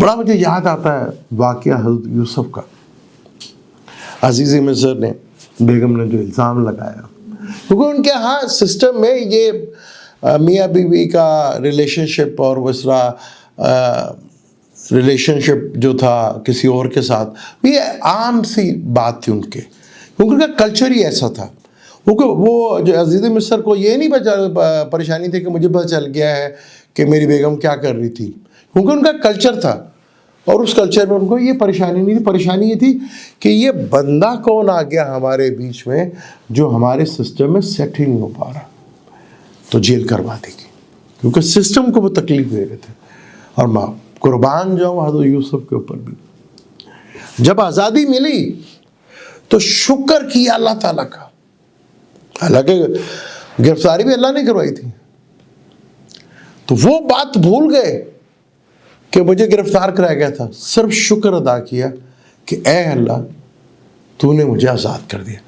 بڑا مجھے یاد آتا ہے واقعہ حضرت یوسف کا. عزیز مصر نے، بیگم نے جو الزام لگایا، کیونکہ ان کے ہاں سسٹم میں یہ میاں بیوی کا ریلیشن شپ اور اس طرح ریلیشن شپ جو تھا کسی اور کے ساتھ، یہ عام سی بات تھی ان کے، کیونکہ ان کا کلچر ہی ایسا تھا. کیونکہ وہ جو عزیز مصر کو یہ نہیں پریشانی تھی کہ مجھے پتہ چل گیا ہے کہ میری بیگم کیا کر رہی تھی، کیونکہ ان کا کلچر تھا، اور اس کلچر میں ان کو یہ پریشانی نہیں تھی. پریشانی یہ تھی کہ یہ بندہ کون آ گیا ہمارے بیچ میں جو ہمارے سسٹم میں سیٹ ہی نہیں ہو پا رہا، تو جیل کروا دے گی، کیونکہ سسٹم کو وہ تکلیف دے رہے تھے. اور ماں قربان جاؤں حضرت یوسف کے اوپر بھی، جب آزادی ملی تو شکر کیا اللہ تعالیٰ کا. حالانکہ گرفتاری بھی اللہ نے کروائی تھی، تو وہ بات بھول گئے کہ مجھے گرفتار کرایا گیا تھا. صرف شکر ادا کیا کہ اے اللہ تو نے مجھے آزاد کر دیا.